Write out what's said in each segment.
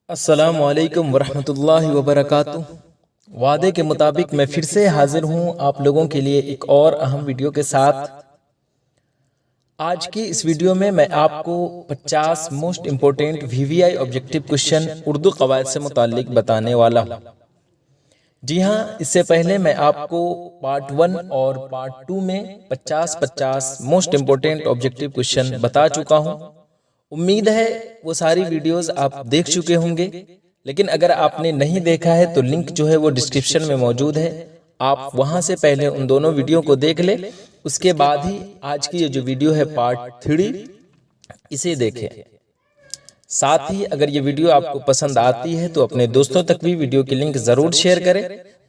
السلام علیکم ورحمۃ اللہ وبرکاتہ۔ وعدے کے مطابق میں پھر سے حاضر ہوں آپ لوگوں کے لیے ایک اور اہم ویڈیو کے ساتھ۔ آج کی اس ویڈیو میں آپ کو 50 most important VVI objective question Urdu قواعد سے متعلق بتانے والا ہوں۔ جی ہاں، اس سے پہلے میں آپ کو پارٹ 1 اور پارٹ 2 میں 50 موسٹ امپورٹنٹ آبجیکٹیو کوشچن بتا چکا ہوں۔ امید ہے وہ ساری ویڈیوز آپ دیکھ چکے ہوں گے، لیکن اگر آپ نے نہیں دیکھا ہے تو لنک جو ہے وہ ڈسکرپشن میں موجود ہے، آپ وہاں سے پہلے ان دونوں ویڈیو کو دیکھ لیں، اس کے بعد ہی آج کی یہ جو ویڈیو ہے پارٹ 3 اسے دیکھیں۔ ساتھ ہی اگر یہ ویڈیو آپ کو پسند آتی ہے تو اپنے دوستوں تک بھی ویڈیو کی لنک ضرور شیئر کریں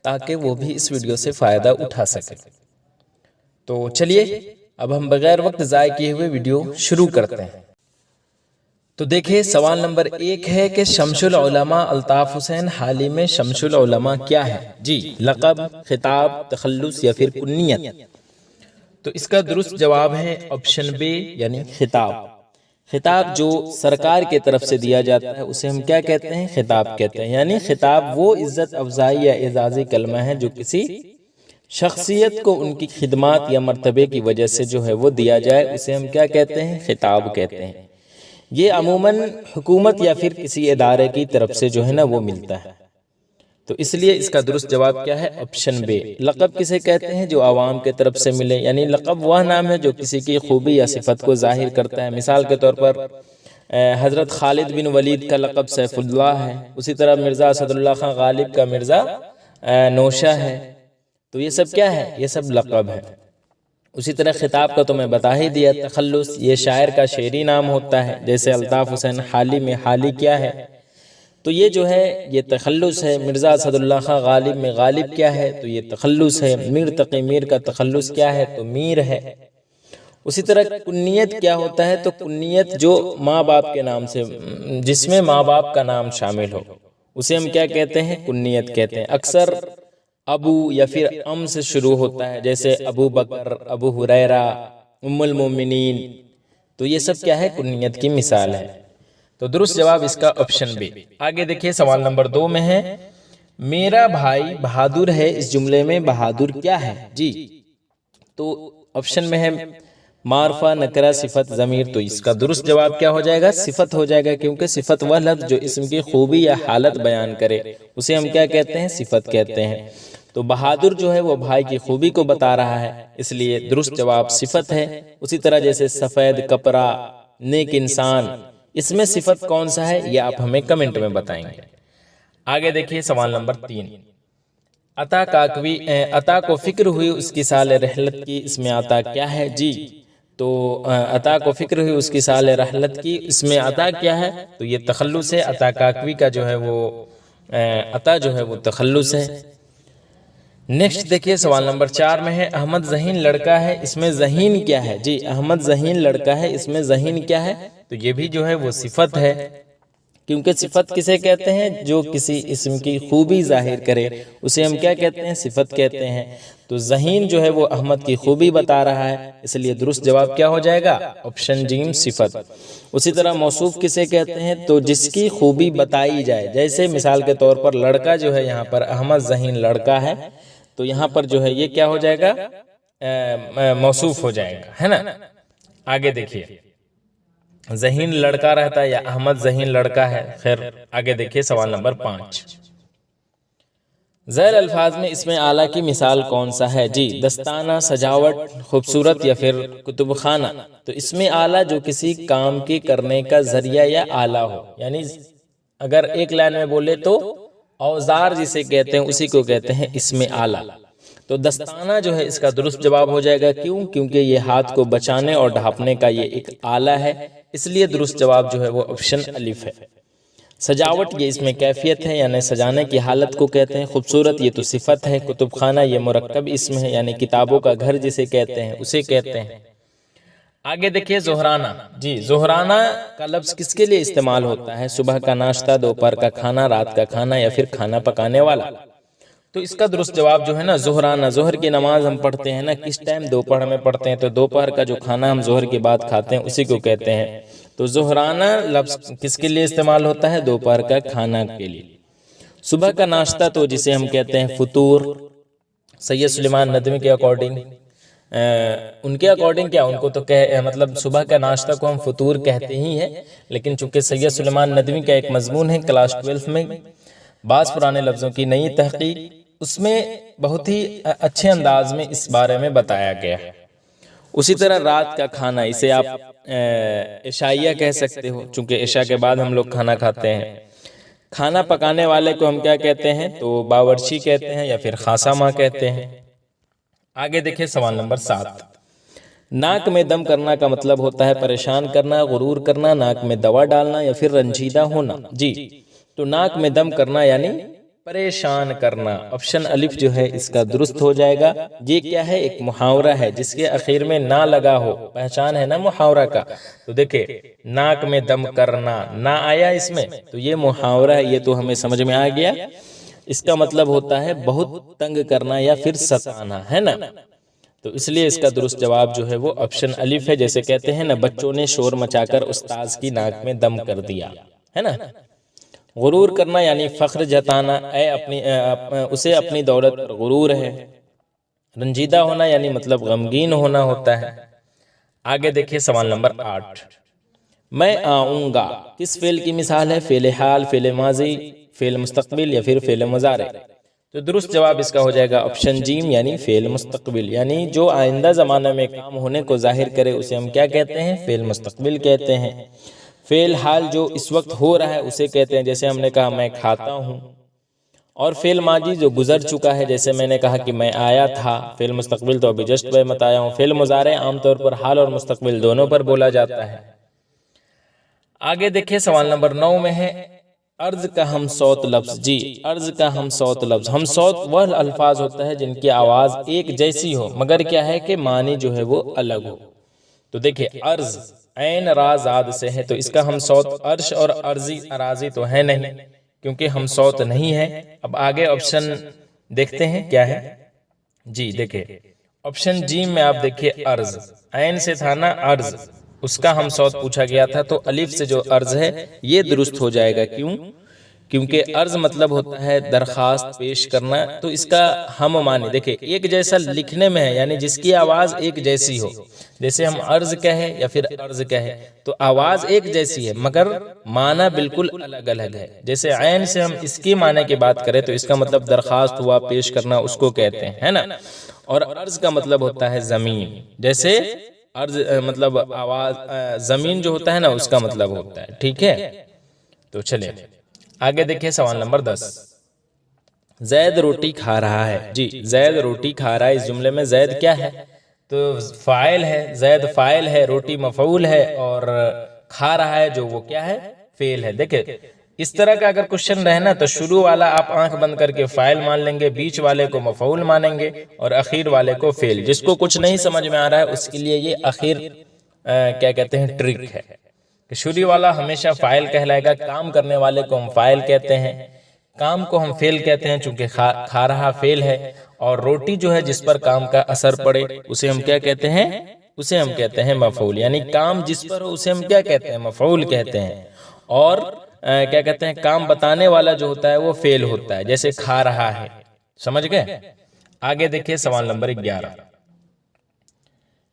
تاکہ وہ بھی اس ویڈیو سے فائدہ اٹھا سکیں۔ تو چلیے اب ہم بغیر وقت ضائع کیے ہوئے ویڈیو شروع کرتے ہیں۔ تو دیکھیں، سوال نمبر 1 ہے کہ شمس العلماء الطاف حسین حالی میں شمس العلماء کیا ہے؟ جی، لقب، خطاب، تخلص یا پھر کنیت؟ تو اس کا درست جواب ہے آپشن بی یعنی خطاب۔ خطاب جو سرکار کی طرف سے دیا جاتا ہے اسے ہم کیا کہتے ہیں؟ خطاب کہتے ہیں۔ یعنی خطاب وہ عزت افزائی یا اعزازی کلمہ ہے جو کسی شخصیت کو ان کی خدمات یا مرتبے کی وجہ سے جو ہے وہ دیا جائے، اسے ہم کیا کہتے ہیں؟ خطاب کہتے ہیں۔ یہ عموماً حکومت یا پھر کسی ادارے کی طرف سے جو ہے نا وہ ملتا ہے، تو اس لیے اس کا درست جواب کیا ہے؟ Option B. لقب کسے کہتے ہیں؟ جو عوام کے طرف سے ملے، یعنی لقب وہ نام ہے جو کسی کی خوبی یا صفت کو ظاہر کرتا ہے۔ مثال کے طور پر حضرت خالد بن ولید کا لقب سیف اللہ ہے، اسی طرح مرزا اسد اللہ خان غالب کا مرزا نوشہ ہے، تو یہ سب کیا ہے؟ یہ سب لقب ہے۔ اسی طرح خطاب کا تو میں بتا ہی دیا۔ تخلص یہ شاعر کا شعری نام ہوتا ہے، جیسے الطاف حسین حالی میں حالی کیا ہے؟ تو یہ جو ہے یہ تخلص ہے۔ مرزا اسد اللہ خان غالب میں غالب کیا ہے؟ تو یہ تخلص ہے۔ میر تقی میر کا تخلص کیا ہے؟ تو میر ہے۔ اسی طرح کنیت کیا ہوتا ہے؟ تو کنیت جو ماں باپ کے نام سے، جس میں ماں باپ کا نام شامل ہو، اسے ہم کیا کہتے ہیں؟ کنیت کہتے ہیں۔ اکثر ابو یا پھر ام سے شروع ہوتا ہے، جیسے ابو بکر، ابو ہریرہ، ام المومنین، تو یہ سب کیا ہے؟ کنیت کی مثال ہے۔ تو درست جواب اس کا آپشن بی۔ آگے دیکھیے سوال نمبر 2 میں ہے، میرا بھائی بہادر ہے، اس جملے میں بہادر کیا ہے؟ جی، تو آپشن میں ہے معرفہ، نکرہ، صفت، ضمیر۔ تو اس کا درست جواب کیا ہو جائے گا؟ صفت ہو جائے گا، کیونکہ صفت وہ لفظ جو اسم کی خوبی یا حالت بیان کرے اسے ہم کیا کہتے ہیں؟ صفت کہتے ہیں۔ تو بہادر جو ہے وہ بھائی کی خوبی کو بتا رہا ہے، اس لیے درست جواب صفت ہے۔ اسی طرح جیسے سفید کپڑا، نیک انسان، اس میں صفت کون سا ہے یہ آپ ہمیں کمنٹ میں بتائیں گے۔ آگے دیکھیے سوال نمبر 3، عطا کو فکر ہوئی اس کی سال رحلت کی، اس میں عطا کیا ہے؟ جی، تو عطا کو فکر ہوئی اس کی سال رحلت کی، اس میں عطا کیا ہے؟ تو یہ تخلص ہے۔ عطا کاکوی کا جو ہے وہ عطا جو ہے وہ تخلص ہے۔ نیکسٹ دیکھیے سوال نمبر 4 میں ہے، احمد ذہین لڑکا ہے، اس میں ذہین کیا ہے؟ جی، احمد ذہین لڑکا ہے، اس میں ذہین کیا ہے؟ تو یہ بھی جو ہے وہ صفت ہے، کیونکہ صفت کسے کہتے ہیں؟ جو کسی اسم کی خوبی ظاہر کرے اسے ہم کیا کہتے ہیں؟ صفت کہتے ہیں۔ تو ذہین جو ہے وہ احمد کی خوبی بتا رہا ہے، اس لیے درست جواب کیا ہو جائے گا؟ آپشن جیم، صفت۔ اسی طرح موصوف کسے کہتے ہیں؟ تو جس کی خوبی بتائی جائے، جیسے مثال کے طور پر لڑکا جو ہے یہاں پر احمد ذہین لڑکا ہے، تو یہاں پر جو ہے یہ کیا ہو جائے گا؟ موصوف ہو جائے گا، ہے نا۔ آگے دیکھیے، ذہین لڑکا رہتا ہے یا احمد ذہین لڑکا ہے؟ خیر، آگے دیکھیے سوال نمبر 5، ذیل الفاظ میں اس میں اعلیٰ کی مثال کون سا ہے؟ جی، دستانہ، سجاوٹ، خوبصورت یا پھر کتب خانہ۔ تو اس میں اعلیٰ جو کسی کام کے کرنے کا ذریعہ یا آلہ ہو، یعنی اگر ایک لائن میں بولے تو اوزار جسے کہتے ہیں اسی کو کہتے ہیں اس میں آلہ۔ تو دستانہ جو ہے اس کا درست جواب ہو جائے گا، کیوں؟ کیونکہ یہ ہاتھ کو بچانے اور ڈھانپنے کا یہ ایک آلہ ہے، اس لیے درست جواب جو ہے وہ آپشن الف ہے۔ سجاوٹ یہ اس میں کیفیت ہے، یعنی سجانے کی حالت کو کہتے ہیں۔ خوبصورت یہ تو صفت ہے۔ کتب خانہ یہ مرکب اسم ہے، یعنی کتابوں کا گھر جسے کہتے ہیں اسے کہتے ہیں۔ آگے دیکھیے زہرانہ۔ جی، زہرانہ کا لفظ کس کے لیے استعمال ہوتا ہے؟ صبح کا ناشتہ، دوپہر کا کھانا، رات کا کھانا یا پھر کھانا پکانے والا۔ تو اس کا درست جواب جو ہے نا ظہرانہ، ظہر کی نماز ہم پڑھتے ہیں نا کس ٹائم؟ دوپہر میں پڑھتے ہیں، تو دوپہر کا جو کھانا ہم ظہر کے بعد کھاتے ہیں اسی کو کہتے ہیں۔ تو ظہرانہ لفظ کس کے لیے استعمال ہوتا ہے؟ دوپہر کا کھانا کے لیے۔ صبح کا ناشتہ تو جسے ہم کہتے ہیں فطور، سید سلیمان ندوی کے اکارڈنگ، ان کے اکارڈنگ کیا، ان کو تو مطلب صبح کا ناشتہ کو ہم فطور کہتے ہی ہیں، لیکن چونکہ سید سلیمان ندوی کا ایک مضمون ہے کلاس 12 میں بعض پرانے لفظوں کی نئی تحقیق، اس میں بہت ہی اچھے انداز میں اس بارے میں بتایا گیا ہے۔ اسی طرح رات کا کھانا، اسے آپ عشائیہ کہہ سکتے ہو، چونکہ عشاء کے بعد ہم لوگ کھانا کھاتے ہیں۔ کھانا پکانے والے کو ہم کیا کہتے ہیں؟ تو باورچی کہتے ہیں یا پھر خاصہ ماں کہتے ہیں۔ آگے دیکھیں سوال نمبر 7۔ ناک میں دم کرنا کا مطلب ہوتا ہے پریشان کرنا، غرور کرنا، ناک میں دوا ڈالنا یا پھر رنجیدہ ہونا۔ جی، تو ناک میں دم کرنا یعنی پریشان کرنا، آپشن الف جو ہے اس کا درست ہو جائے گا۔ یہ کیا ہے؟ ایک محاورہ ہے جس کے اخیر میں نہ لگا ہو، پہچان ہے نا محاورہ کا۔ تو دیکھیں ناک میں دم کرنا نہ آیا اس میں، تو یہ محاورہ ہے، یہ تو ہمیں سمجھ میں آ گیا۔ اس کا مطلب ہوتا ہے بہت تنگ کرنا یا پھر ستانا، ہے نا؟ تو اس لیے اس کا درست جواب جو ہے وہ آپشن الف ہے، جیسے کہتے ہیں نا بچوں نے شور مچا کر استاذ کی ناک میں دم کر دیا، ہے نا؟ غرور کرنا یعنی فخر جتانا، اسے اپنی دولت پر غرور ہے۔ رنجیدہ ہونا یعنی مطلب غمگین ہونا ہوتا ہے۔ آگے دیکھیے سوال نمبر 8۔ میں آؤں گا کس فعل کی مثال ہے؟ فعل حال، فعل ماضی، فعل مستقبل یا پھر فعل مضارع؟ تو درست جواب اس کا ہو جائے گا آپشن جیم یعنی فعل مستقبل، یعنی جو آئندہ زمانہ میں کام ہونے کو ظاہر کرے اسے ہم کیا کہتے ہیں؟ فعل مستقبل کہتے ہیں۔ فعل حال جو اس وقت ہو رہا ہے اسے کہتے ہیں، جیسے ہم نے کہا میں کھاتا ہوں۔ اور فعل ماضی جو گزر چکا ہے، جیسے میں نے کہا کہ میں آیا تھا۔ فعل مستقبل تو ابھی جسٹ میں بتایا ہوں۔ فعل مضارع عام طور پر حال اور مستقبل دونوں پر بولا جاتا ہے۔ آگے دیکھیں سوال نمبر 9 میں ہے عرض کا ہم صوت لفظ۔ جی، عرض کا ہم صوت لفظ، ہم صوت وہ الفاظ ہوتا ہے جن کی آواز ایک جیسی ہو مگر کیا ہے کہ معنی جو ہے وہ الگ ہو۔ تو دیکھیں عرض عین را زاد سے ہے، تو اس کا ہم صوت عرش اور عرضی اراضی تو ہے نہیں، کیونکہ ہم صوت نہیں ہے۔ اب آگے آپشن دیکھتے ہیں کیا ہے۔ جی دیکھیں آپشن جیم میں آپ دیکھیں عرض، عین سے تھا نا عرض، اس کا ہم صوت پوچھا گیا تھا، تو الف سے جو عرض ہے یہ درست ہو جائے گا۔ کیوں؟ کیونکہ عرض مطلب ہوتا ہے درخواست پیش کرنا، تو اس کا ہم معنی دیکھیں ایک جیسا لکھنے میں ہے، یعنی جس کی آواز ایک جیسی ہو، جیسے ہم عرض کہیں یا پھر عرض کہیں تو آواز ایک جیسی ہے مگر معنی بالکل الگ الگ ہے۔ جیسے عین سے ہم اس کی معنی کی بات کریں تو اس کا مطلب درخواست ہوا، پیش کرنا، اس کو کہتے ہیں، ہے نا؟ اور عرض کا مطلب ہوتا ہے زمین، جیسے عرض مطلب آواز، زمین جو ہوتا ہے نا اس کا مطلب ہوتا ہے، ٹھیک ہے؟ تو چلیں آگے دیکھیں سوال نمبر 10۔ زید روٹی کھا رہا ہے۔ جی، زید روٹی کھا رہا ہے، اس جملے میں زید کیا ہے؟ تو فاعل ہے، زید فاعل ہے، روٹی مفعول ہے، اور کھا رہا ہے جو وہ کیا ہے؟ فعل ہے۔ دیکھیں اس طرح کا اگر کوشچن رہے نا تو شروع والا آپ آنکھ بند کر کے فاعل مان لیں گے، بیچ والے کو مفعول مانیں گے اور اخیر والے کو فعل۔ جس کو کچھ نہیں سمجھ میں آ رہا ہے اس کے لیے یہ اخیر کیا کہتے ہیں ٹرک ہے کہ شروع والا ہمیشہ فاعل کہلائے گا، کام کرنے والے کو ہم فاعل کہتے ہیں، کام کو ہم فعل کہتے ہیں چونکہ کھا رہا فعل ہے، اور روٹی جو ہے جس پر کام کا اثر پڑے اسے ہم کیا کہتے ہیں؟ اسے ہم کہتے ہیں مفعول، یعنی کام جس پر ہو اسے ہم کیا کہتے ہیں؟ مفعول کہتے ہیں۔ اور کیا کہتے ہیں؟ کام بتانے والا جو ہوتا ہے وہ فعل ہوتا ہے، جیسے کھا رہا ہے۔ سمجھ گئے؟ آگے دیکھیں سوال نمبر 11۔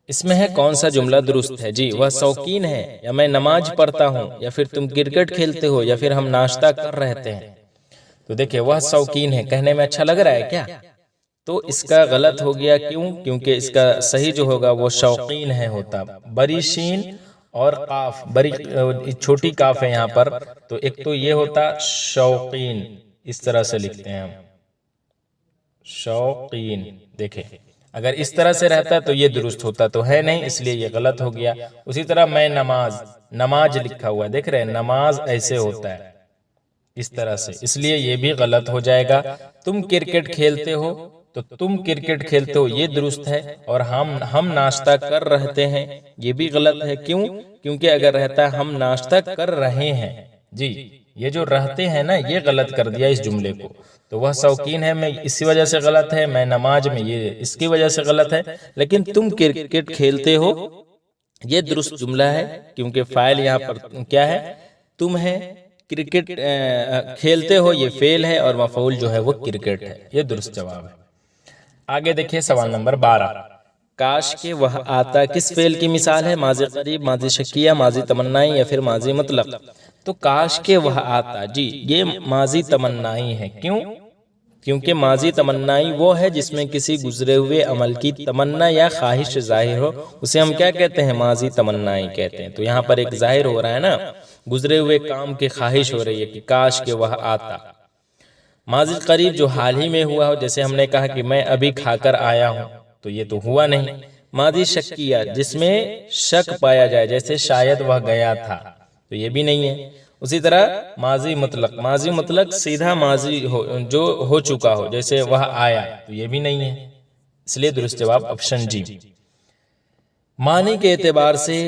اس میں ہے کون سا جملہ درست ہے؟ جی، وہ شوقین ہے، یا میں نماز پڑھتا ہوں، یا پھر تم کرکٹ کھیلتے ہو، یا پھر ہم ناشتہ کر رہتے ہیں۔ تو دیکھیں وہ شوقین ہے، کہنے میں اچھا لگ رہا ہے کیا؟ تو اس کا غلط ہو گیا، کیوں؟ کیونکہ اس کا صحیح جو ہوگا وہ شوقین ہے ہوتا، بڑی شین اور قاف، بڑی چھوٹی قاف ہے یہاں پر، تو ایک تو یہ ہوتا شوقین، اس طرح سے لکھتے ہیں ہم شوقین۔ دیکھیں اگر اس طرح سے رہتا تو یہ درست ہوتا، تو ہے نہیں، اس لیے یہ غلط ہو گیا۔ اسی طرح میں نماز لکھا ہوا ہے، دیکھ رہے ہیں نماز ایسے ہوتا ہے اس طرح سے، اس لیے یہ بھی غلط ہو جائے گا۔ تم کرکٹ کھیلتے ہو، تو تم کرکٹ کھیلتے ہو یہ درست ہے، اور ہم ناشتہ کر رہتے ہیں یہ بھی غلط ہے۔ کیوں؟ کیونکہ اگر رہتا ہم ناشتہ کر رہے ہیں، جی یہ جو رہتے ہیں نا یہ غلط کر دیا اس جملے کو، تو وہ شوقین ہے میں اسی وجہ سے غلط ہے، میں نماز میں یہ اس کی وجہ سے غلط ہے، لیکن تم کرکٹ کھیلتے ہو یہ درست جملہ ہے، کیونکہ فاعل یہاں پر کیا ہے؟ تم ہے، کرکٹ کھیلتے ہو یہ فعل ہے، اور مفعول جو ہے وہ کرکٹ ہے، یہ درست جواب ہے۔ آگے دیکھیے سوال نمبر 12، کاش کہ وہ آتا کس فعل کی مثال ہے؟ ماضی قریب، ماضی شکیہ، ماضی تمنائی یا پھر ماضی مطلق؟ تو کاش کہ وہ آتا، جی یہ ماضی تمنائی ہے، کیوں؟ کیونکہ ماضی تمنائی وہ ہے جس میں کسی گزرے ہوئے عمل کی تمنا یا خواہش ظاہر ہو، اسے ہم کیا کہتے ہیں؟ ماضی تمنائی کہتے ہیں۔ تو یہاں پر ایک ظاہر ہو رہا ہے نا، گزرے ہوئے کام کی خواہش ہو رہی ہے کہ کاش کہ وہ آتا۔ ماضی قریب جو حال ہی میں ہوا ہو، جیسے ہم نے کہا کہ میں ابھی کھا کر آیا ہوں، تو یہ تو ہوا نہیں۔ ماضی شکیہ جس میں شک پایا جائے، جیسے شاید وہ گیا تھا، تو یہ بھی نہیں ہے۔ اسی طرح ماضی مطلق، ماضی مطلق سیدھا ماضی جو ہو چکا ہو، جیسے وہ آیا، تو یہ بھی نہیں ہے، اس لیے درست جواب آپشن جی۔ معنی کے اعتبار سے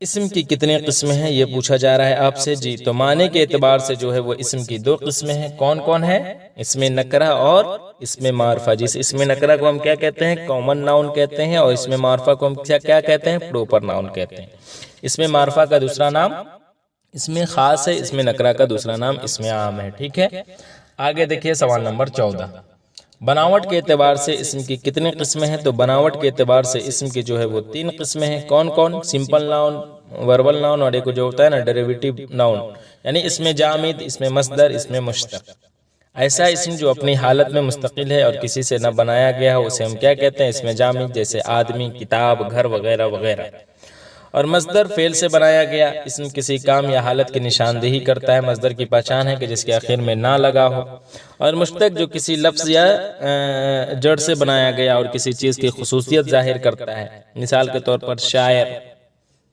اسم کی کتنے قسمیں ہیں یہ پوچھا جا رہا ہے آپ سے، جی تو معنی کے اعتبار سے جو ہے وہ اسم کی 2 قسمیں ہیں، کون کون ہے؟ اسم نکرہ اور اسم معرفہ۔ جس اسم نکرہ کو ہم کیا کہتے ہیں؟ کامن ناؤن کہتے ہیں، اور اسم معرفہ کو ہم کیا کہتے ہیں؟ پروپر ناؤن کہتے ہیں۔ اسم معرفہ کا دوسرا نام اسم خاص ہے، اسم نکرہ کا دوسرا نام اسم عام ہے، ٹھیک ہے۔ آگے دیکھیے سوال نمبر 14، بناوٹ کے اعتبار سے اسم کی کتنے قسمیں ہیں؟ تو بناوٹ کے اعتبار سے اسم کی جو ہے وہ 3 قسمیں ہیں، کون کون؟ سمپل ناؤن، وربل ناؤن، اور ایک جو ہوتا ہے نا ڈیریویٹو ناؤن، یعنی اسم جامد، اسم مصدر، اسم مشتق۔ ایسا اسم جو اپنی حالت میں مستقل ہے اور کسی سے نہ بنایا گیا ہو اسے ہم کیا کہتے ہیں؟ اسم جامد، جیسے آدمی، کتاب، گھر وغیرہ وغیرہ۔ اور مصدر فعل سے بنایا گیا اسم کسی کام یا حالت کی نشاندہی کرتا ہے، مصدر کی پہچان ہے کہ جس کے آخر میں نہ لگا ہو۔ اور مشتق جو کسی لفظ یا جڑ سے بنایا گیا اور کسی چیز کی خصوصیت ظاہر کرتا ہے، مثال کے طور پر شاعر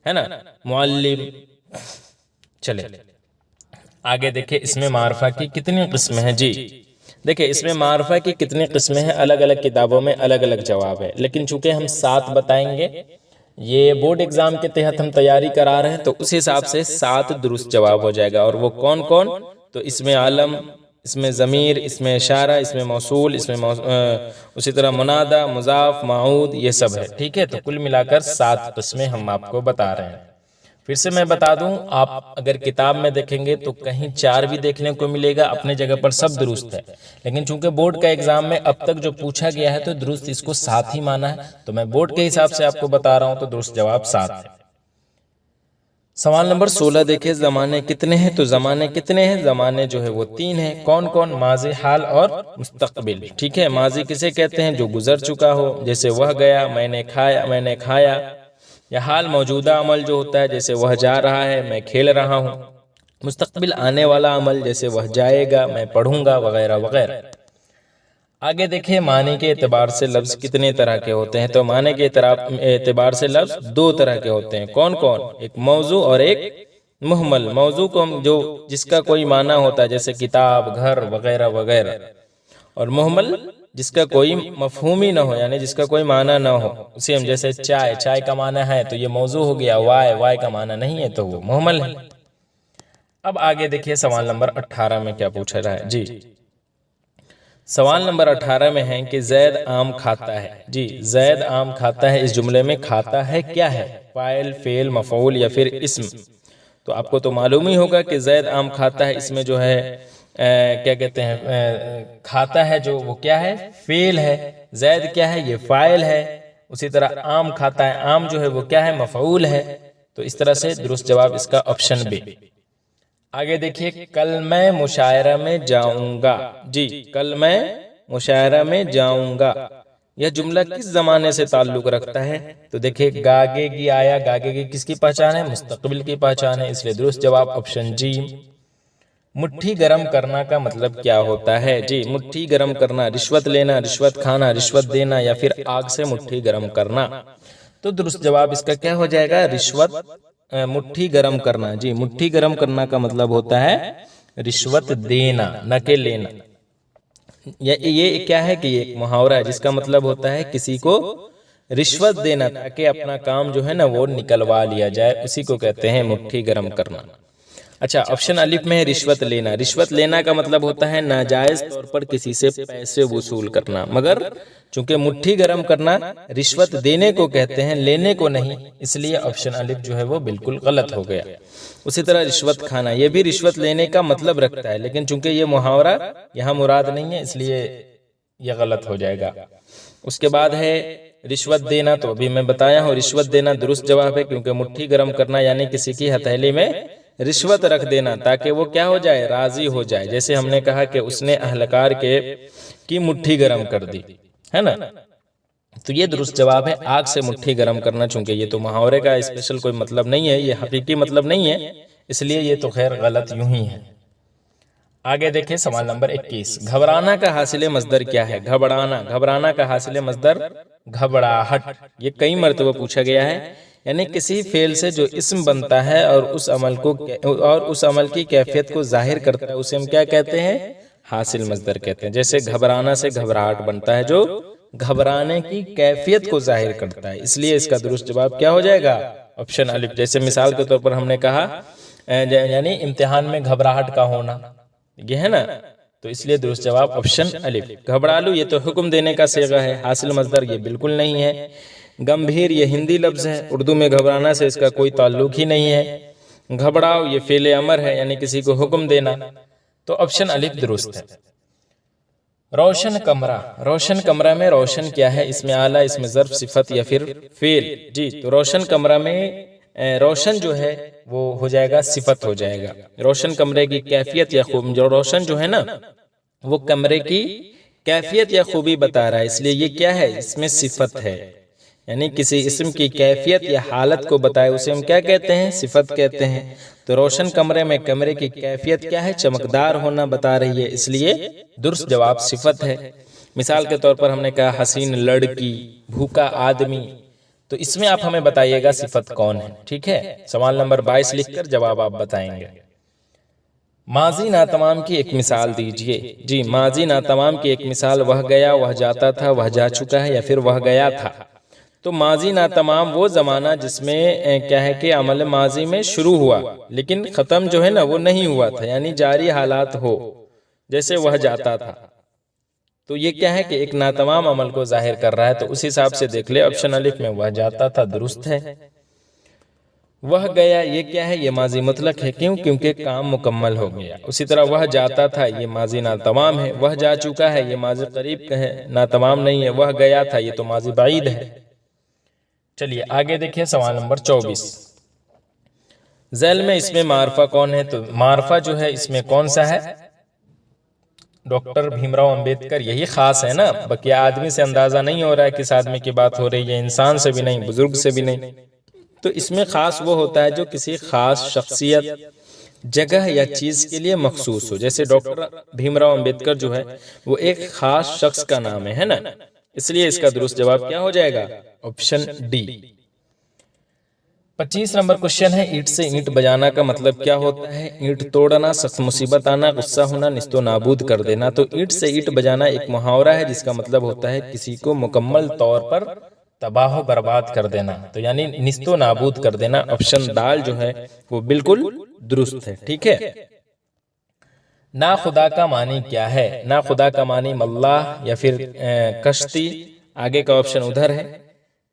ہے نا، معلم۔ چلے آگے دیکھیں اسم معرفہ کی کتنی قسمیں ہیں؟ جی دیکھیں اسم معرفہ کی کتنی قسمیں ہیں، الگ الگ کتابوں میں الگ الگ جواب ہے، لیکن چونکہ ہم 7 بتائیں گے، یہ بورڈ ایگزام کے تحت ہم تیاری کرا رہے ہیں، تو اس حساب سے 7 درست جواب ہو جائے گا۔ اور وہ کون کون؟ تو اسم عالم، اسم ضمیر، اسم اشارہ، اسم موصول، اسی طرح منادہ، مضاف، معود، یہ سب ہے، ٹھیک ہے۔ تو کل ملا کر 7 قسمیں ہم آپ کو بتا رہے ہیں۔ پھر سے میں بتا دوں، آپ اگر کتاب میں دیکھیں گے تو کہیں 4 بھی دیکھنے کو ملے گا، اپنے جگہ پر سب درست ہے، لیکن چونکہ بورڈ کا ایگزام میں اب تک جو پوچھا گیا ہے تو درست اس کو 7 ہی مانا ہے، تو میں بورڈ کے حساب سے آپ کو بتا رہا ہوں، تو درست جواب 7 ہے۔ سوال نمبر 16 دیکھیں، زمانے کتنے ہیں؟ تو زمانے کتنے ہیں؟ زمانے جو ہے وہ 3 ہیں، کون کون؟ ماضی، حال اور مستقبل، ٹھیک ہے۔ ماضی کسے کہتے ہیں؟ جو گزر چکا ہو، جیسے وہ گیا، میں نے کھایا۔ یا حال موجودہ عمل جو ہوتا ہے، جیسے وہ جا رہا ہے، میں کھیل رہا ہوں۔ مستقبل آنے والا عمل، جیسے وہ جائے گا، میں پڑھوں گا، وغیرہ وغیرہ۔ آگے دیکھیں معنی کے اعتبار سے لفظ کتنے طرح کے ہوتے ہیں؟ تو معنی کے اعتبار سے لفظ 2 طرح کے ہوتے ہیں، کون کون؟ ایک موضوع اور ایک محمل۔ موضوع کو ہم جس کا کوئی معنی ہوتا ہے، جیسے کتاب، گھر وغیرہ وغیرہ، اور محمل جس کا کوئی مفہوم ہی نہ ہو، یعنی جس کا کوئی معنی نہ ہو، اسے ہم جیسے چائے کا معنی ہے تو یہ موضوع ہو گیا، وائے کا معنی نہیں ہے تو وہ محمل ہے۔ اب آگے دیکھیے سوال نمبر 18 میں کیا پوچھا رہا ہے؟ جی سوال نمبر 18 میں ہے کہ زید آم کھاتا ہے۔ جی زید آم کھاتا ہے، اس جملے میں کھاتا ہے کیا ہے؟ فاعل، فعل، مفعول یا پھر اسم؟ تو آپ کو تو معلوم ہی ہوگا کہ زید آم کھاتا ہے، اس میں جو ہے کیا کہتے ہیں؟ کھاتا ہے جو وہ کیا ہے؟ فعل ہے۔ زید کیا ہے؟ یہ فاعل ہے۔ اسی طرح آم کھاتا ہے، آم جو ہے وہ کیا ہے؟ مفعول ہے۔ تو اس طرح سے درست جواب اس کا آپشن بی۔ آگے دیکھیے، کل میں مشاعرہ میں جاؤں گا۔ جی کل میں مشاعرہ میں جاؤں گا، یہ جملہ کس زمانے سے تعلق رکھتا ہے؟ تو دیکھیے گاگے گی آیا، گاگے گی کس کی پہچان ہے؟ مستقبل کی پہچان ہے، اس لیے درست جواب آپشن جی۔ مٹھی گرم کرنا کا مطلب کیا ہوتا ہے؟ جی مٹھی گرم کرنا، رشوت لینا، رشوت کھانا، رشوت دینا، یا پھر آگ سے مٹھی گرم کرنا؟ تو درست جواب اس کا کیا ہو جائے گا؟ رشوت، مٹھی گرم کرنا۔ جی مٹھی گرم کرنا کا مطلب ہوتا ہے رشوت دینا، نہ کہ لینا۔ یہ کیا ہے کہ یہ ایک محاورہ ہے جس کا مطلب ہوتا ہے کسی کو رشوت دینا تاکہ اپنا کام جو ہے نا وہ نکلوا لیا جائے، اسی کو کہتے ہیں مٹھی گرم کرنا۔ اچھا، آپشن الف میں ہے رشوت لینا۔ رشوت لینا کا مطلب ہوتا ہے ناجائز طور پر کسی سے پیسے وصول کرنا، مگر چونکہ مٹھی گرم کرنا رشوت دینے کو کہتے ہیں، لینے کو نہیں، اس لیے آپشن الف جو ہے وہ بالکل غلط ہو گیا۔ اسی طرح رشوت کھانا، یہ بھی رشوت لینے کا مطلب رکھتا ہے، لیکن چونکہ یہ محاورہ یہاں مراد نہیں ہے، اس لیے یہ غلط ہو جائے گا۔ اس کے بعد ہے رشوت دینا، تو ابھی میں بتایا ہوں رشوت دینا درست جواب ہے، کیونکہ مٹھی گرم کرنا یعنی کسی کی ہتھیلی میں رشوت رکھ دینا تاکہ وہ کیا ہو جائے، راضی ہو جائے، جیسے ہم نے کہا کہ اس نے اہلکار کی مٹھی گرم کر دی ہے نا، تو یہ درست جواب ہے آگ سے مٹھی گرم کرنا، چونکہ یہ تو محاورے کا اسپیشل کوئی مطلب نہیں ہے، یہ حقیقی مطلب نہیں ہے، اس لیے یہ تو خیر غلط یوں ہی ہے۔ آگے دیکھیں سوال نمبر 21، گھبرانا کا حاصل مصدر کیا ہے؟ گھبرانا، گھبرانا کا حاصل مصدر گھبراہٹ، یہ کئی مرتبہ پوچھا گیا ہے، یعنی کسی فعل سے جو اسم بنتا ہے اور اس عمل کی کیفیت کو ظاہر کرتا ہے، اسے ہم کیا کہتے ہیں؟ حاصل مصدر کہتے ہیں۔ جیسے گھبرانا سے گھبراہٹ بنتا ہے جو گھبرانے کی کیفیت کو ظاہر کرتا ہے، اس لیے اس کا درست جواب کیا ہو جائے گا؟ آپشن الف۔ جیسے مثال کے طور پر ہم نے کہا یعنی امتحان میں گھبراہٹ کا ہونا، یہ ہے نا، تو اس لیے درست جواب آپشن الف۔ گھبرالو یہ تو حکم دینے کا صیغہ ہے، حاصل مصدر یہ بالکل نہیں ہے۔ گمبھیر یہ ہندی لفظ ہے، اردو میں گھبرانا سے اس کا کوئی تعلق ہی نہیں ہے۔ گھبراؤ یہ فعل امر ہے، یعنی کسی کو حکم دینا، تو آپشن الف درست ہے۔ روشن کمرہ، روشن کمرہ میں روشن کیا ہے؟ اس میں اعلیٰ، اس میں ظرف، صفت یا پھر فعل؟ جی، تو روشن کمرہ میں روشن جو ہے وہ ہو جائے گا، صفت ہو جائے گا۔ روشن کمرے کی کیفیت یا خوب، جو روشن جو ہے نا وہ کمرے کی کیفیت یا خوبی بتا رہا ہے، اس لیے یہ کیا ہے؟ اس میں صفت ہے، یعنی کسی اسم کی کیفیت یا حالت کو بتائے اسے ہم کیا کہتے ہیں؟ صفت کہتے ہیں۔ تو روشن کمرے میں کمرے کی کیفیت کیا ہے؟ چمکدار ہونا بتا رہی ہے، اس لیے درست جواب صفت ہے۔ مثال کے طور پر ہم نے کہا حسین لڑکی، بھوکا آدمی، تو اس میں آپ ہمیں بتائیے گا صفت کون ہے، ٹھیک ہے؟ سوال نمبر 22 لکھ کر جواب آپ بتائیں گے۔ ماضی ناتمام کی ایک مثال دیجئے۔ جی، ماضی ناتمام کی ایک مثال وہ گیا، وہ جاتا تھا، وہ جا چکا ہے، یا پھر وہ گیا تھا۔ تو ماضی ناتمام وہ زمانہ جس میں کیا ہے کہ عمل ماضی میں شروع ہوا لیکن ختم جو ہے نا وہ نہیں ہوا تھا، یعنی جاری حالات ہو، جیسے وہ جاتا تھا، تو یہ کیا ہے کہ ایک ناتمام عمل کو ظاہر کر رہا ہے، تو اس حساب سے دیکھ لے آپشن الف میں وہ جاتا تھا درست ہے۔ وہ گیا یہ کیا ہے؟ یہ ماضی مطلق ہے، کیوں؟ کیونکہ کام مکمل ہو گیا۔ اسی طرح وہ جاتا تھا یہ ماضی ناتمام ہے، وہ جا چکا ہے یہ ماضی قریب کا ہے، ناتمام نہیں ہے۔ وہ گیا تھا یہ تو ماضی بعید ہے۔ چلیے آگے دیکھیں سوال نمبر 24، ذیل میں اس میں معرفہ کون ہے؟ تو معرفہ جو ہے اس میں کون سا ہے؟ ڈاکٹر بھیم راؤ امبیڈکر، یہی خاص ہے نا، بقیہ آدمی سے اندازہ نہیں ہو رہا ہے کس آدمی کی بات ہو رہی ہے، انسان سے بھی نہیں، بزرگ سے بھی نہیں، تو اس میں خاص وہ ہوتا ہے جو کسی خاص شخصیت، جگہ یا چیز کے لیے مخصوص ہو، جیسے ڈاکٹر بھیم راؤ امبیڈکر جو ہے وہ ایک خاص شخص کا نام ہے نا، اس لیے اس کا درست جواب کیا ہو جائے گا؟ Option D. 25 نمبر کوشچن ہے، اینٹ سے اینٹ بجانا کا مطلب کیا ہوتا ہے؟ اینٹ توڑنا، سخت مصیبت آنا، غصہ ہونا، نیست و نابود کر دینا۔ تو اینٹ سے اینٹ بجانا ایک محاورہ ہے جس کا مطلب ہوتا ہے کسی کو مکمل طور پر تباہ و برباد کر دینا، تو یعنی نیست و نابود کر دینا۔ آپشن دال جو ہے وہ بالکل درست ہے، ٹھیک ہے۔ نا خدا کا معنی کیا ہے؟ نا خدا کا معنی ملاح یا پھر کشتی، آگے کا آپشن ادھر ہے،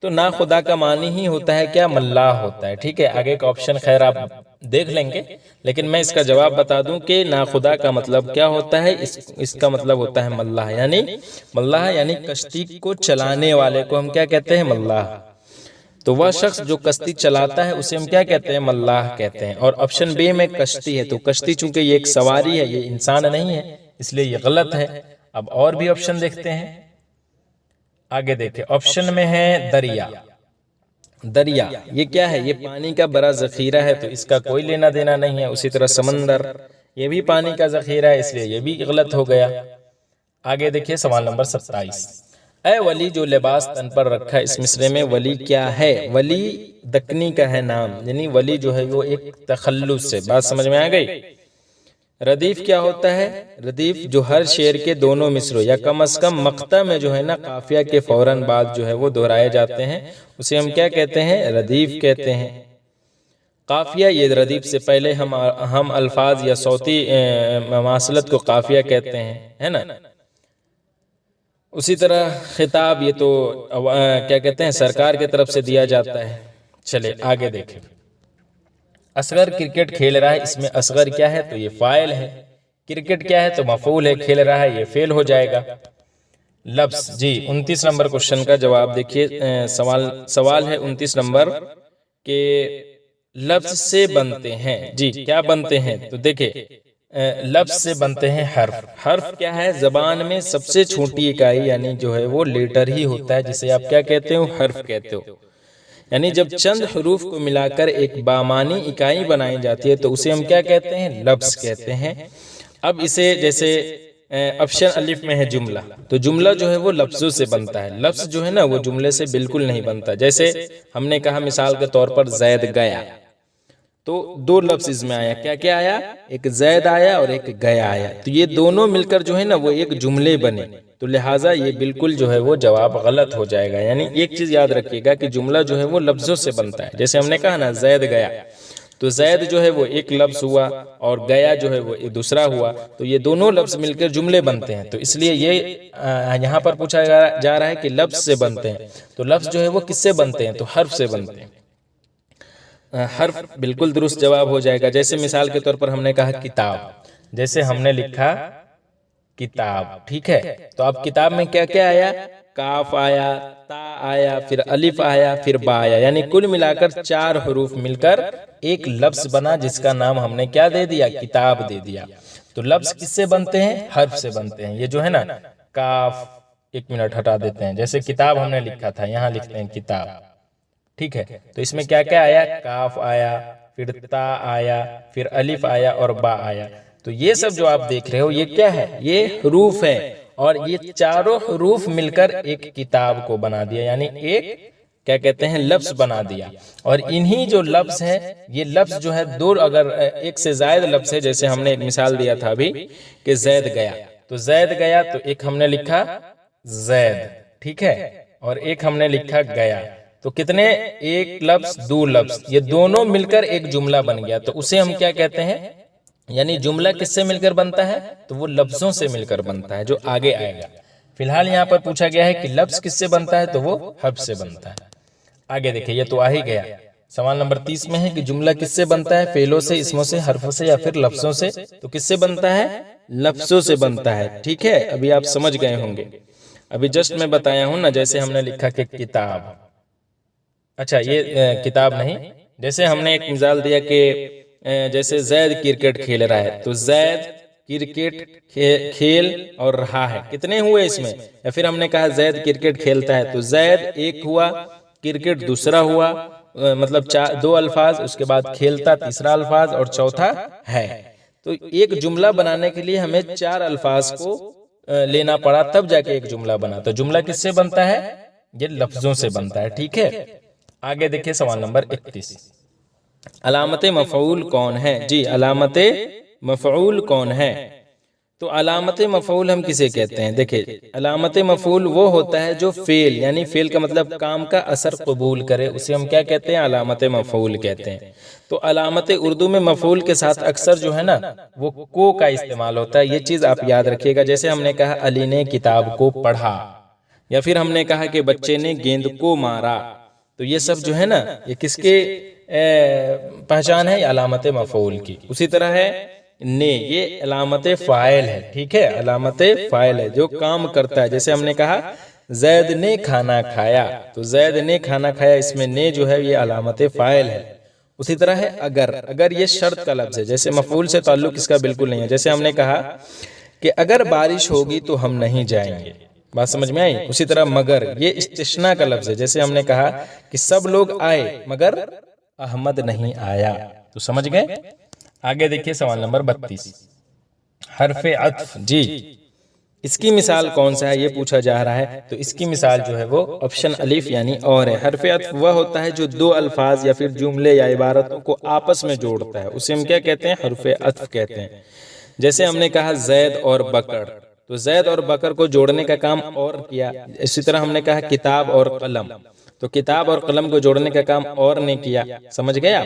تو نا خدا کا معنی ہی ہوتا ہے کیا؟ ملاح ہوتا ہے، ٹھیک ہے۔ آگے کا آپشن خیر آپ دیکھ لیں گے، لیکن میں اس کا جواب بتا دوں کہ نا خدا کا مطلب کیا ہوتا ہے؟ اس کا مطلب ہوتا ہے ملاح، یعنی ملاح یعنی کشتی کو چلانے والے کو ہم کیا کہتے ہیں؟ ملاح۔ تو وہ شخص جو کشتی چلاتا ہے اسے ہم کیا کہتے ہیں؟ ملاح کہتے ہیں۔ اور آپشن بی میں کشتی ہے، تو کشتی چونکہ یہ ایک سواری ہے، یہ انسان نہیں ہے، اس لیے یہ غلط ہے۔ اب اور بھی آپشن دیکھتے ہیں، آگے دیکھیں۔ آپشن میں ہے دریا، دریا یہ کیا ہے؟ یہ پانی کا بڑا ذخیرہ ہے، تو اس کا کوئی لینا دینا نہیں ہے۔ اسی طرح سمندر یہ بھی پانی کا ذخیرہ ہے، اس لیے یہ بھی غلط ہو گیا۔ آگے دیکھیں سوال نمبر 27، اے ولی جو لباس تن پر رکھا، اس مصرے میں ولی کیا ہے؟ ولی دکنی کا ہے نام، یعنی ولی جو ہے وہ ایک تخلص سے، بات سمجھ میں آ گئی۔ ردیف کیا ہوتا ہے؟ ردیف جو ہر شعر کے دونوں مصروں یا کم از کم مقطع میں جو ہے نا قافیہ کے فوراً بعد جو ہے وہ دہرائے جاتے ہیں، اسے ہم کیا کہتے ہیں؟ ردیف کہتے ہیں۔ قافیہ یہ ردیف سے پہلے ہم الفاظ یا صوتی مماثلت کو قافیہ کہتے ہیں، ہے نا۔ اسی طرح خطاب یہ تو کیا کہتے ہیں سرکار کی طرف سے دیا جاتا ہے۔ چلے آگے دیکھیں، اصغر کرکٹ کھیل رہا ہے، اس میں اصغر کیا ہے تو یہ فاعل ہے، کرکٹ کیا ہے تو مفعول ہے، کھیل رہا ہے یہ فعل ہو جائے گا۔ لفظ، جی 29 نمبر کوشچن کا جواب دیکھیے، سوال ہے 29 نمبر کہ لفظ سے بنتے ہیں، جی کیا بنتے ہیں تو دیکھیں لفظ سے بنتے ہیں حرف۔ حرف کیا ہے؟ زبان میں سب سے چھوٹی اکائی یعنی جو ہے وہ لیٹر ہی ہوتا ہے، جسے آپ کیا کہتے ہو؟ حرف کہتے ہو۔ یعنی جب چند حروف کو ملا کر ایک بامانی اکائی بنائی جاتی ہے تو اسے ہم کیا کہتے ہیں؟ لفظ کہتے ہیں۔ اب اسے جیسے آپشن الف میں ہے جملہ، تو جملہ جو ہے وہ لفظوں سے بنتا ہے، لفظ جو ہے نا وہ جملے سے بالکل نہیں بنتا۔ جیسے ہم نے کہا مثال کے طور پر زید گیا، تو دو لفظ اس میں آیا، کیا کیا آیا؟ ایک زید آیا اور ایک گیا آیا، تو یہ دونوں مل کر جو ہے نا وہ ایک جملے بنے، تو لہٰذا یہ بالکل جو ہے وہ جواب غلط ہو جائے گا۔ یعنی ایک چیز یاد رکھیے گا کہ جملہ جو ہے وہ لفظوں سے بنتا ہے۔ جیسے ہم نے کہا نا زید گیا، تو زید جو ہے وہ ایک لفظ ہوا اور گیا جو ہے وہ دوسرا ہوا، تو یہ دونوں لفظ مل کر جملے بنتے ہیں۔ تو اس لیے یہ یہاں پر پوچھا جا رہا ہے کہ لفظ سے بنتے ہیں، تو لفظ جو ہے وہ کس سے بنتے ہیں؟ تو حرف سے بنتے ہیں۔ حرف بالکل درست جواب ہو جائے گا۔ جیسے مثال کے طور پر ہم نے کہا کتاب، جیسے ہم نے لکھا کتاب، ٹھیک ہے، تو اب کتاب میں کیا کیا آیا؟ کاف آیا، تا آیا، پھر الف آیا، پھر با آیا، یعنی کل ملا کر 4 حروف مل کر ایک لفظ بنا جس کا نام ہم نے کیا دے دیا؟ کتاب دے دیا۔ تو لفظ کس سے بنتے ہیں؟ حرف سے بنتے ہیں۔ یہ جو ہے نا کاف، ایک منٹ ہٹا دیتے ہیں، جیسے کتاب ہم نے لکھا تھا، یہاں لکھتے ہیں کتاب، ٹھیک ہے، تو اس میں کیا کیا آیا؟ کاف آیا، پھر تا آیا، پھر الف آیا اور با آیا۔ تو یہ سب جو آپ دیکھ رہے ہو یہ کیا ہے؟ یہ حروف ہیں، اور یہ چاروں حروف مل کر ایک کتاب کو بنا دیا، یعنی ایک کیا کہتے ہیں لفظ بنا دیا۔ اور انہی جو لفظ ہے، یہ لفظ جو ہے دو اگر ایک سے زائد لفظ ہے، جیسے ہم نے ایک مثال دیا تھا ابھی کہ زید گیا، تو زید گیا تو ایک ہم نے لکھا زید، ٹھیک ہے، اور ایک ہم نے لکھا گیا، تو کتنے؟ ایک لفظ دو لفظ، یہ دونوں مل کر ایک جملہ بن گیا، تو اسے ہم کیا کہتے ہیں؟ یعنی جملہ کس سے مل کر بنتا ہے؟ تو وہ لفظوں سے مل کر بنتا ہے، جو آگے آئے گا۔ فی الحال یہاں پر پوچھا گیا ہے کہ لفظ کس سے بنتا ہے، تو وہ حرف سے بنتا ہے۔ آگے دیکھیں، یہ تو آ ہی گیا۔ سوال نمبر 30 میں ہے کہ جملہ کس سے بنتا ہے؟ فعلوں سے، اسموں سے، حرفوں سے یا پھر لفظوں سے؟ تو کس سے بنتا ہے؟ لفظوں سے بنتا ہے، ٹھیک ہے، ابھی آپ سمجھ گئے ہوں گے۔ ابھی جسٹ میں بتایا ہوں نا، جیسے ہم نے لکھا کہ کتاب، اچھا یہ کتاب نہیں، جیسے ہم نے ایک مثال دیا کہ جیسے زید کرکٹ کھیل رہا ہے، تو زید کرکٹ کھیل اور رہا ہے، کتنے ہوئے اس میں؟ یا پھر ہم نے کہا زید کرکٹ کھیلتا ہے، تو زید ایک ہوا، کرکٹ دوسرا ہوا، مطلب 2 الفاظ، اس کے بعد کھیلتا تیسرا الفاظ اور چوتھا ہے۔ تو ایک جملہ بنانے کے لیے ہمیں 4 الفاظ کو لینا پڑا، تب جا کے ایک جملہ بنا۔ تو جملہ کس سے بنتا ہے؟ یہ لفظوں سے بنتا ہے، ٹھیک ہے۔ آگے دیکھیں سوال نمبر 31، علامت مفعول کون ہے؟ جی علامت مفعول کون ہے؟ تو علامت مفعول ہم کسے کہتے ہیں؟ دیکھیں علامت مفعول وہ ہوتا ہے جو فعل، یعنی فعل کا مطلب کام کا اثر قبول کرے، اسے ہم کیا کہتے ہیں؟ علامت مفعول کہتے ہیں۔ تو علامت اردو میں مفعول کے ساتھ اکثر جو ہے نا وہ کو کا استعمال ہوتا ہے، یہ چیز آپ یاد رکھیے گا۔ جیسے ہم نے کہا علی نے کتاب کو پڑھا، یا پھر ہم نے کہا کہ بچے نے گیند کو مارا، تو یہ سب جو ہے نا یہ کس کے پہچان ہے؟ علامت مفعول کی۔ اسی طرح ہے نے، یہ علامت فاعل ہے، ٹھیک ہے، علامت فاعل ہے جو کام کرتا ہے۔ جیسے ہم نے کہا زید نے کھانا کھایا، تو زید نے کھانا کھایا، اس میں نے جو ہے یہ علامت فاعل ہے۔ اسی طرح ہے اگر، اگر یہ شرط کا لفظ ہے، جیسے مفعول سے تعلق اس کا بالکل نہیں ہے۔ جیسے ہم نے کہا کہ اگر بارش ہوگی تو ہم نہیں جائیں گے، بات سمجھ میں آئی؟ اسی طرح مگر، یہ استثناء کا لفظ ہے۔ جیسے ہم نے کہا کہ سب لوگ آئے مگر احمد نہیں آیا، تو سمجھ گئے۔ آگے دیکھیے سوال نمبر 32، حرف عطف، جی اس کی مثال کون سا ہے یہ پوچھا جا رہا ہے۔ تو اس کی مثال جو ہے وہ آپشن الف یعنی اور ہے۔ حرف عطف وہ ہوتا ہے جو 2 الفاظ یا پھر جملے یا عبارتوں کو آپس میں جوڑتا ہے، اسے ہم کیا کہتے ہیں؟ حرف عطف کہتے ہیں۔ جیسے ہم نے کہا زید اور بکر، تو زید اور بکر کو جوڑنے کا کام اور کیا۔ اسی طرح ہم نے کہا کتاب اور قلم، تو کتاب اور قلم کو جوڑنے کا کام اور نے کیا، سمجھ گئے آپ؟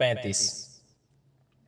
35।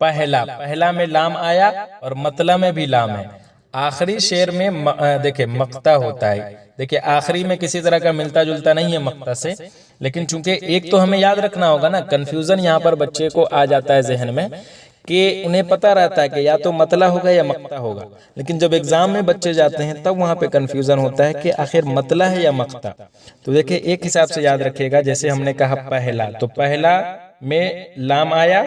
پہلا میں لام آیا اور مطلع میں بھی لام ہے. آخری شعر میں دیکھیں مقطع ہوتا ہے. دیکھیں آخری میں کسی طرح کا ملتا جلتا نہیں ہے مقطع سے، لیکن چونکہ ایک تو ہمیں یاد رکھنا ہوگا نا، کنفیوژن یہاں پر بچے کو آ جاتا ہے ذہن میں کہ انہیں پتہ رہتا ہے کہ یا تو مطلع ہوگا یا مقطع ہوگا، لیکن جب ایگزام میں بچے جاتے ہیں تب وہاں پہ کنفیوژن ہوتا ہے کہ آخر مطلع ہے یا مقطع. تو دیکھیں ایک حساب سے یاد رکھیے گا، جیسے ہم نے کہا پہلا، تو پہلا میں لام آیا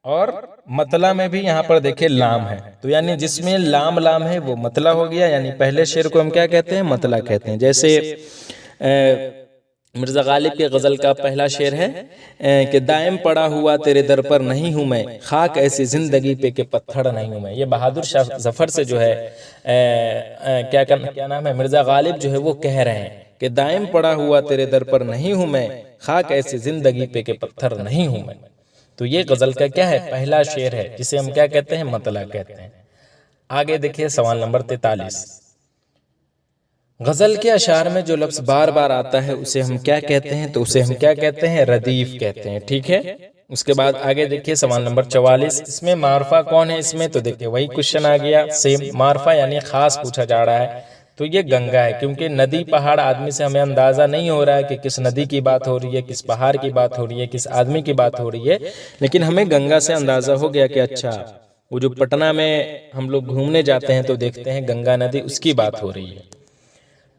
اور مطلع میں بھی یہاں پر دیکھیں لام ہے، تو یعنی جس میں لام ہے وہ مطلع ہو گیا، یعنی پہلے شعر کو ہم کیا کہتے ہیں؟ مطلع کہتے ہیں. جیسے مرزا غالب کے غزل کا پہلا شعر ہے کہ دائم پڑا ہوا تیرے در پر نہیں ہوں میں، خاک ایسی زندگی پہ کہ پتھر نہیں ہوں میں. یہ بہادر شاہ ظفر سے جو ہے کیا نام ہے، مرزا غالب جو ہے وہ کہہ رہے ہیں کہ دائم پڑا ہوا تیرے در پر نہیں ہوں میں، خاک ایسی زندگی پہ کہ پتھر نہیں ہوں میں. تو یہ غزل کا کیا ہے؟ پہلا شعر ہے، جسے ہم کیا کہتے ہیں؟ مطلع کہتے ہیں. آگے دیکھیے سوال نمبر 43. غزل کے اشعار میں جو لفظ بار بار آتا ہے اسے ہم کیا کہتے ہیں؟ تو اسے ہم کیا کہتے ہیں؟ ردیف کہتے ہیں. ٹھیک ہے. اس کے بعد آگے دیکھیے سوال نمبر 44. اس میں معرفہ کون ہے؟ اس میں تو دیکھیے وہی کوشچن آ گیا سیم، معرفہ یعنی خاص پوچھا جا رہا ہے. تو یہ گنگا ہے، کیونکہ ندی پہاڑ آدمی سے ہمیں اندازہ نہیں ہو رہا ہے کہ کس ندی کی بات ہو رہی ہے، کس پہاڑ کی بات ہو رہی ہے، کس آدمی کی بات ہو رہی ہے، لیکن ہمیں گنگا سے اندازہ ہو گیا کہ اچھا وہ جو پٹنہ میں ہم لوگ گھومنے جاتے ہیں تو دیکھتے ہیں گنگا ندی، اس کی بات ہو رہی ہے.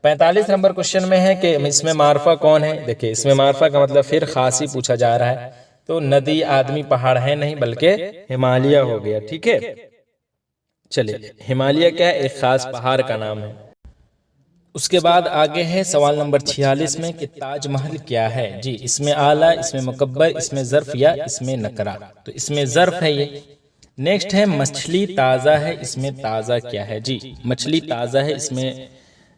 45 نمبر کوشچن میں ہے کہ اس میں معرفہ کون ہے؟ دیکھیں اس میں معرفہ کا مطلب پھر خاص ہی پوچھا جا رہا ہے، تو ندی آدمی پہاڑ ہے نہیں بلکہ ہمالیہ ہو گیا. ٹھیک ہے. چلیے ہمالیہ کیا ہے؟ ایک خاص پہاڑ کا نام ہے. اس کے بعد آگے ہے سوال نمبر 46 میں کہ تاج محل کیا ہے؟ جی اس میں اعلیٰ، اس میں مکبر، اس میں ظرف یا اس میں نکرہ. تو اس میں ظرف ہے یہ. نیکسٹ ہے مچھلی تازہ ہے، اس میں تازہ کیا ہے؟ جی مچھلی تازہ ہے، اس میں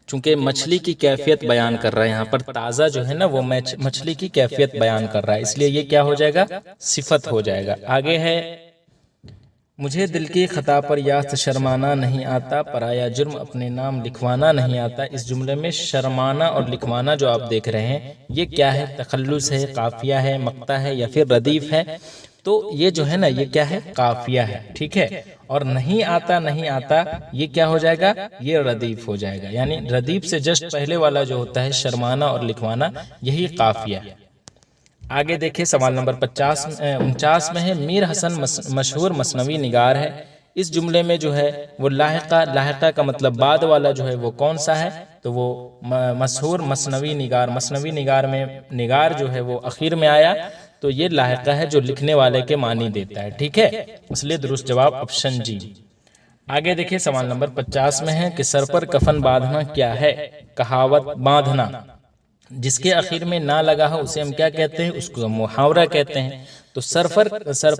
چونکہ مچھلی کی کیفیت بیان کر رہا ہے یہاں پر، تازہ جو ہے نا وہ مچھلی کی کیفیت بیان کر رہا ہے، اس لیے یہ کیا ہو جائے گا؟ صفت ہو جائے گا. آگے ہے مجھے دل کی خطا پر یاس شرمانا نہیں آتا، پرایا جرم اپنے نام لکھوانا نہیں آتا. اس جملے میں شرمانا اور لکھوانا جو آپ دیکھ رہے ہیں یہ کیا ہے؟ تخلص ہے، قافیہ ہے، مقطع ہے یا پھر ردیف ہے؟ تو یہ جو ہے نا یہ کیا ہے؟ قافیہ ہے. ٹھیک ہے. اور نہیں آتا نہیں آتا یہ کیا ہو جائے گا؟ یہ ردیف ہو جائے گا. یعنی ردیف سے جسٹ پہلے والا جو ہوتا ہے شرمانا اور لکھوانا، یہی قافیہ ہے. آگے دیکھیں سوال نمبر 49 میں ہے میر حسن مشہور مثنوی نگار ہے. اس جملے میں جو ہے وہ لاحقہ کا مطلب بعد والا جو ہے وہ کون سا ہے؟ تو وہ مشہور مثنوی نگار میں نگار جو ہے وہ اخیر میں آیا، تو یہ لاحقہ ہے جو لکھنے والے کے معنی دیتا ہے. ٹھیک ہے. اس لیے درست جواب آپشن جی. آگے دیکھیں سوال نمبر 50 میں ہے کہ سر پر کفن باندھنا کیا ہے؟ کہاوت باندھنا. جس کے آخر میں نہ لگا ہو اسے ہم کیا کہتے ہیں؟ اس کو محاورہ کہتے ہیں. تو سر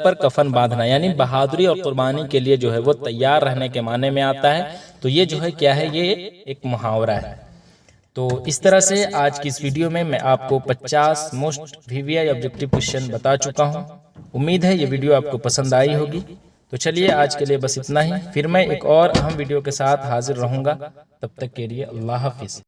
پر کفن باندھنا یعنی بہادری اور قربانی کے لیے جو ہے وہ تیار رہنے کے معنی میں آتا ہے. تو یہ جو ہے کیا ہے؟ یہ ایک محاورہ ہے. تو اس طرح سے آج کی اس ویڈیو میں آپ کو 50 موسٹ VVI آبجیکٹیو کوشچن بتا چکا ہوں. امید ہے یہ ویڈیو آپ کو پسند آئی ہوگی. تو چلیے آج کے لیے بس اتنا ہی، پھر میں ایک اور اہم ویڈیو کے ساتھ حاضر رہوں گا. تب تک کے لیے اللہ حافظ.